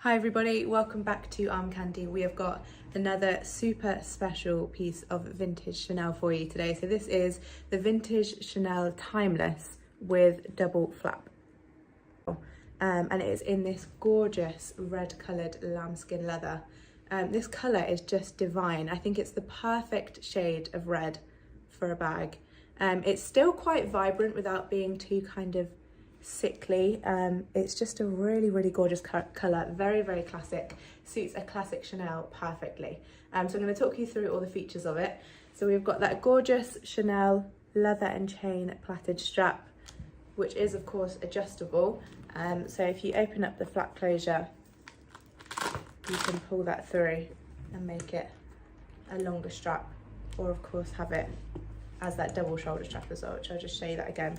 Hi everybody, welcome back to Armcandy. We have got another super special piece of vintage Chanel for you today. So this is the vintage Chanel Timeless with double flap. And it is in this gorgeous red coloured lambskin leather. This colour is just divine. I think it's the perfect shade of red for a bag. It's still quite vibrant without being too kind of sickly. It's just a really gorgeous colour, very classic, suits a classic Chanel perfectly. So I'm going to talk you through all the features of it. So we've got that gorgeous Chanel leather and chain plaited strap, which is of course adjustable. So if you open up the flap closure, you can pull that through and make it a longer strap, or of course have it as that double shoulder strap as well, which I'll just show you that again.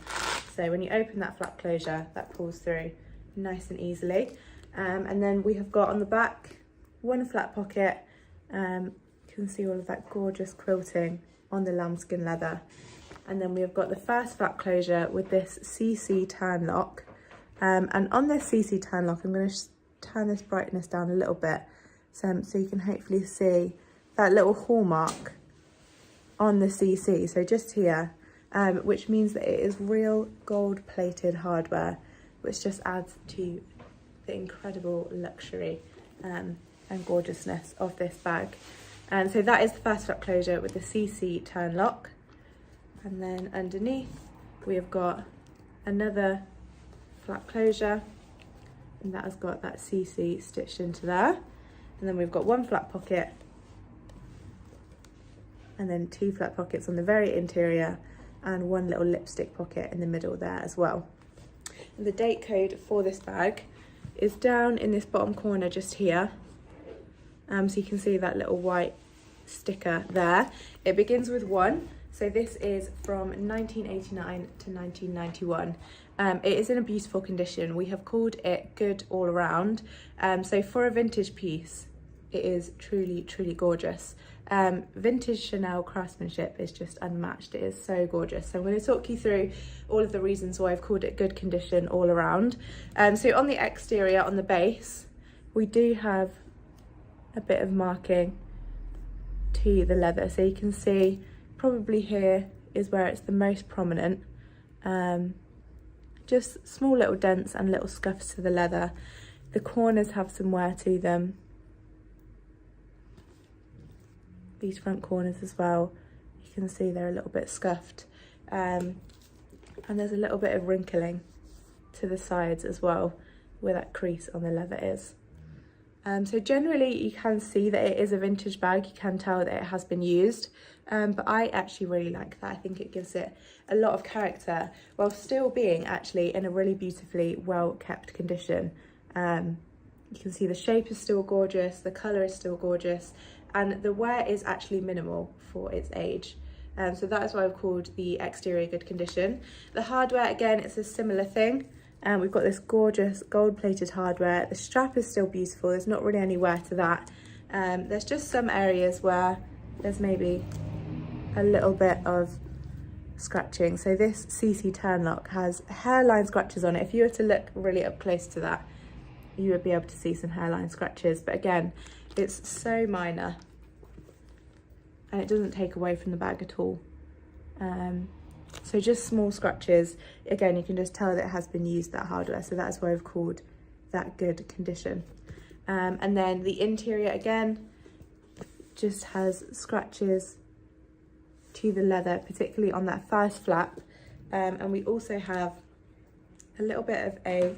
So when you open that flap closure, that pulls through nice and easily. And then we have got on the back one flat pocket. You can see all of that gorgeous quilting on the lambskin leather. And then we have got the first flap closure with this CC turn lock. And on this CC turn lock, I'm going to turn this brightness down a little bit so you can hopefully see that little hallmark on the CC, so just here, which means that it is real gold plated hardware, which just adds to the incredible luxury and gorgeousness of this bag. And so that is the first flap closure with the CC turn lock. And then underneath we have got another flap closure, and that has got that CC stitched into there. And then we've got one flap pocket, and then two flap pockets on the very interior, and one little lipstick pocket in the middle there as well. And the date code for this bag is down in this bottom corner just here. So you can see that little white sticker there. It begins with 1. So this is from 1989 to 1991. It is in a beautiful condition. We have called it good all around. So for a vintage piece, it is truly gorgeous. Vintage Chanel craftsmanship is just unmatched. It is so gorgeous. So I'm going to talk you through all of the reasons why I've called it good condition all around. So on the exterior, on the base, we do have a bit of marking to the leather. So you can see probably here is where it's the most prominent. Just small little dents and little scuffs to the leather. The corners have some wear to them. These front corners as well, you can see they're a little bit scuffed, and there's a little bit of wrinkling to the sides as well where that crease on the leather is. So generally you can see that it is a vintage bag. You can tell that it has been used, but I actually really like that. I think it gives it a lot of character while still being actually in a really beautifully well kept condition. You can see the shape is still gorgeous, the colour is still gorgeous, and the wear is actually minimal for its age. So that is why I've called the exterior good condition. The hardware, again, it's a similar thing. We've got this gorgeous gold plated hardware. The strap is still beautiful. There's not really any wear to that. There's just some areas where there's maybe a little bit of scratching. So this CC turn lock has hairline scratches on it. If you were to look really up close to that, you would be able to see some hairline scratches, but again, it's so minor and it doesn't take away from the bag at all. So just small scratches. Again, you can just tell that it has been used, that hardware, so that's why I've called that good condition. And then the interior, again, just has scratches to the leather, particularly on that first flap. And we also have a little bit of a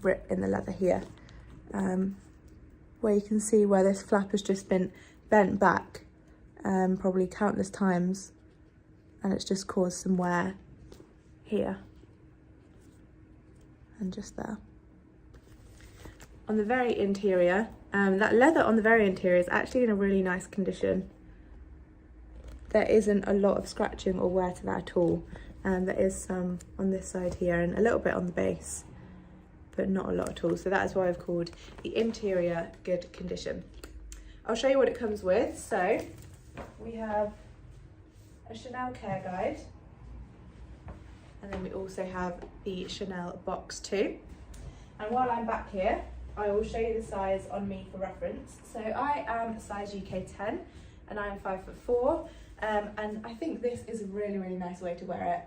rip in the leather here, where you can see where this flap has just been bent back probably countless times, and it's just caused some wear here and just there. On the very interior, that leather on the very interior is actually in a really nice condition. There isn't a lot of scratching or wear to that at all. There is some on this side here and a little bit on the base, but not a lot at all. So that is why I've called the interior good condition. I'll show you what it comes with. So we have a Chanel care guide, and then we also have the Chanel box too. And while I'm back here, I will show you the size on me for reference. So I am size UK 10 and I am 5'4", and I think this is a really, really nice way to wear it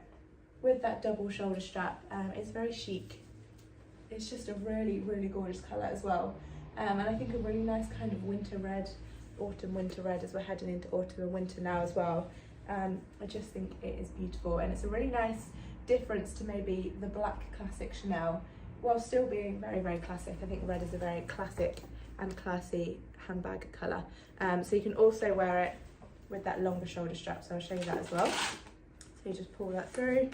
with that double shoulder strap. It's very chic. It's just a really, really gorgeous colour as well. And I think a really nice kind of winter red, autumn winter red, as we're heading into autumn and winter now as well. I just think it is beautiful, and it's a really nice difference to maybe the black classic Chanel, while still being very, very classic. I think red is a very classic and classy handbag colour. So you can also wear it with that longer shoulder strap, so I'll show you that as well. So you just pull that through,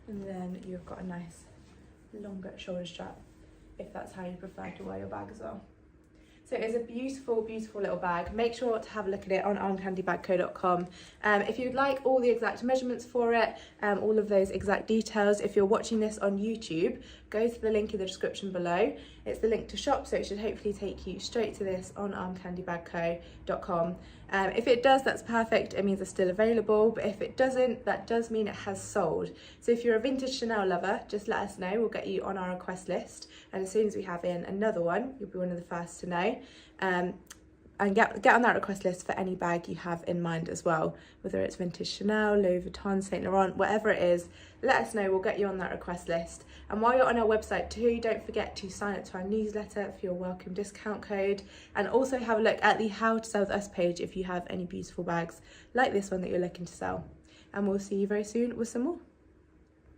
and then you've got a nice longer shoulder strap if that's how you prefer to wear your bag as well. So it's a beautiful, beautiful little bag. Make sure to have a look at it on armcandybagco.com. If you'd like all the exact measurements for it, all of those exact details, if you're watching this on YouTube, go to the link in the description below. It's the link to shop, so it should hopefully take you straight to this on armcandybagco.com. If it does, that's perfect. It means it's still available, but if it doesn't, that does mean it has sold. So if you're a vintage Chanel lover, just let us know. We'll get you on our request list, and as soon as we have in another one, you'll be one of the first to know. And get on that request list for any bag you have in mind as well, whether it's vintage Chanel, Louis Vuitton, Saint Laurent, whatever it is, let us know, we'll get you on that request list. And while you're on our website too, don't forget to sign up to our newsletter for your welcome discount code, and also have a look at the How to Sell With Us page if you have any beautiful bags like this one that you're looking to sell. And we'll see you very soon with some more.